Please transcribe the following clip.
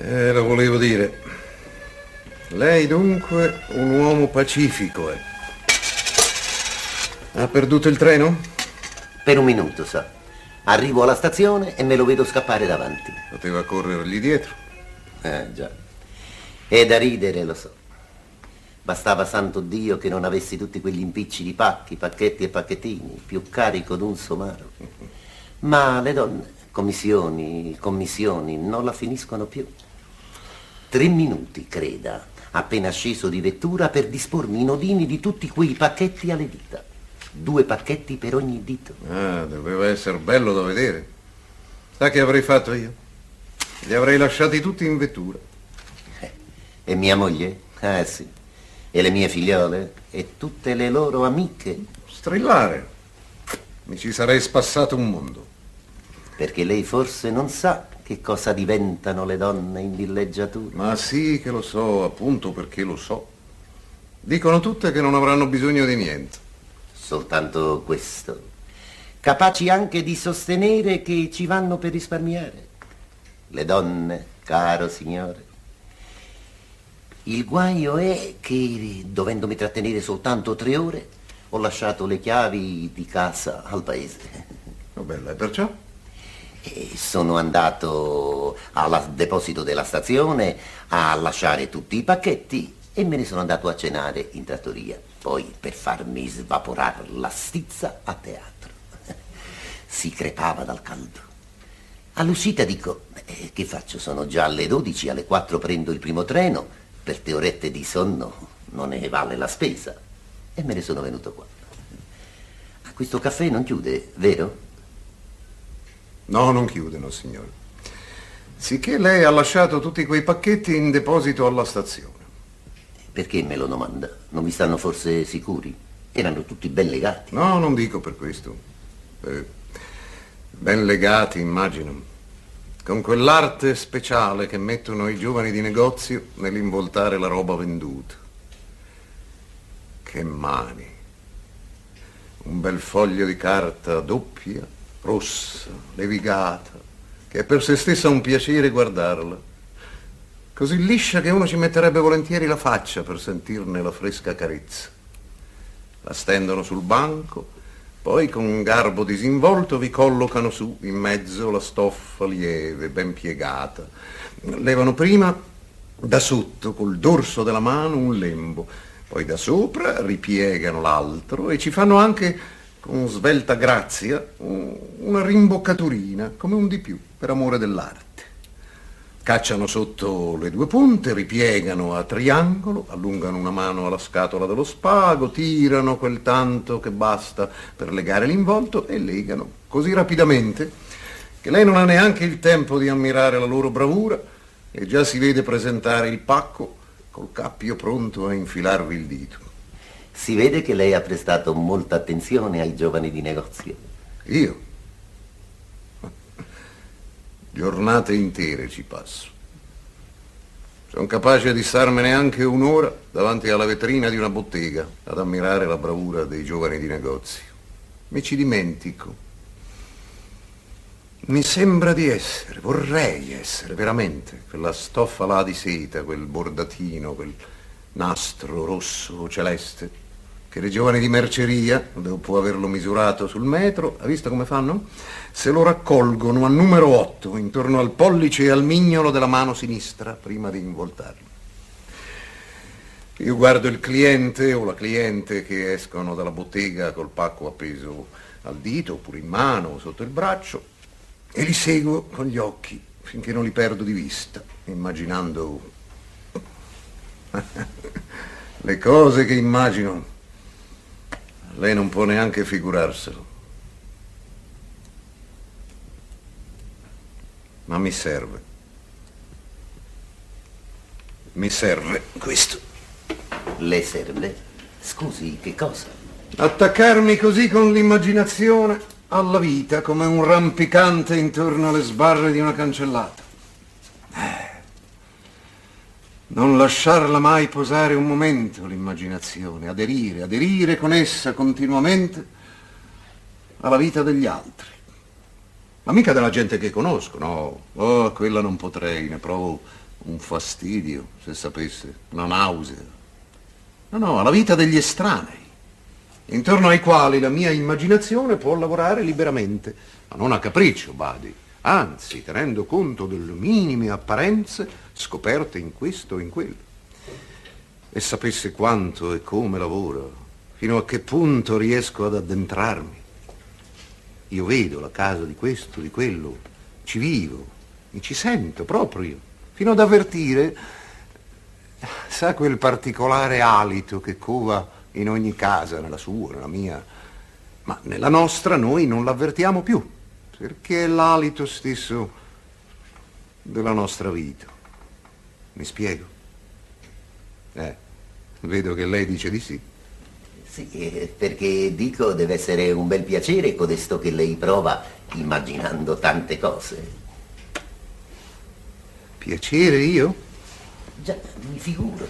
Lo volevo dire. Lei dunque un uomo pacifico, eh? Ha perduto il treno? Per un minuto, sa. Arrivo alla stazione e me lo vedo scappare davanti. Poteva corrergli dietro. Già. È da ridere, lo so. Bastava, santo Dio, che non avessi tutti quegli impicci di pacchi, pacchetti e pacchettini, più carico d'un somaro. Ma le donne, commissioni, non la finiscono più. 3 minuti, creda, appena sceso di vettura per dispormi i nodini di tutti quei pacchetti alle dita. 2 pacchetti per ogni dito. Ah, doveva essere bello da vedere. Sa che avrei fatto io? Li avrei lasciati tutti in vettura. E mia moglie? Sì. E le mie figliole? E tutte le loro amiche? Strillare. Mi ci sarei spassato un mondo. Perché lei forse non sa che cosa diventano le donne in villeggiatura. Ma sì che lo so, appunto perché lo so. Dicono tutte che non avranno bisogno di niente. Soltanto questo. Capaci anche di sostenere che ci vanno per risparmiare. Le donne, caro signore. Il guaio è che, dovendomi trattenere soltanto 3 ore, ho lasciato le chiavi di casa al paese. Oh, bella, e perciò? E sono andato al deposito della stazione a lasciare tutti i pacchetti e me ne sono andato a cenare in trattoria. Poi, per farmi svaporare la stizza, a teatro. Si crepava dal caldo. All'uscita dico, che faccio? Sono già alle 12, alle 4 prendo il primo treno. Per 3 orette di sonno non ne vale la spesa. E me ne sono venuto qua. Questo caffè non chiude, vero? No, non chiudono, signore. Sicché lei ha lasciato tutti quei pacchetti in deposito alla stazione. Perché me lo domanda? Non vi stanno forse sicuri? Erano tutti ben legati. No, non dico per questo. Ben legati, immagino. Con quell'arte speciale che mettono i giovani di negozio nell'involtare la roba venduta. Che mani. Un bel foglio di carta doppia, rossa, levigata, che è per se stessa un piacere guardarla. Così liscia che uno ci metterebbe volentieri la faccia per sentirne la fresca carezza. La stendono sul banco, poi con un garbo disinvolto vi collocano su in mezzo la stoffa lieve, ben piegata. Levano prima da sotto col dorso della mano un lembo, poi da sopra ripiegano l'altro e ci fanno anche con svelta grazia una rimboccaturina, come un di più, per amore dell'arte. Cacciano sotto le 2 punte, ripiegano a triangolo, allungano una mano alla scatola dello spago, tirano quel tanto che basta per legare l'involto e legano così rapidamente che lei non ha neanche il tempo di ammirare la loro bravura e già si vede presentare il pacco col cappio pronto a infilarvi il dito. Si vede che lei ha prestato molta attenzione ai giovani di negozio. Io? Giornate intere ci passo. Sono capace di starmene anche un'ora davanti alla vetrina di una bottega ad ammirare la bravura dei giovani di negozio. Mi ci dimentico. Mi sembra di essere, vorrei essere veramente, quella stoffa là di seta, quel bordatino, quel nastro rosso o celeste, che le giovani di merceria, dopo averlo misurato sul metro, ha visto come fanno? Se lo raccolgono a numero 8, intorno al pollice e al mignolo della mano sinistra, prima di involtarlo. Io guardo il cliente o la cliente che escono dalla bottega col pacco appeso al dito, oppure in mano o sotto il braccio, e li seguo con gli occhi finché non li perdo di vista, immaginando le cose che immagino. Lei non può neanche figurarselo. Ma mi serve. Mi serve questo. Le serve? Scusi, che cosa? Attaccarmi così con l'immaginazione alla vita come un rampicante intorno alle sbarre di una cancellata. Non lasciarla mai posare un momento l'immaginazione, aderire con essa continuamente alla vita degli altri. Ma mica della gente che conosco, no. Oh, quella non potrei, ne provo Un fastidio, se sapesse, una nausea. No, la vita degli estranei, intorno ai quali la mia immaginazione può lavorare liberamente, ma non a capriccio, badi, anzi, tenendo conto delle minime apparenze scoperte in questo o in quello. E sapesse quanto e come lavoro, fino a che punto riesco ad addentrarmi. Io vedo la casa di questo, di quello, ci vivo, mi ci sento proprio, fino ad avvertire, sa, quel particolare alito che cova in ogni casa, nella sua, nella mia, ma nella nostra noi non l'avvertiamo più, perché è l'alito stesso della nostra vita. Mi spiego? Vedo che lei dice di sì. Sì, perché dico deve essere un bel piacere codesto che lei prova immaginando tante cose. Piacere io? Già, mi figuro.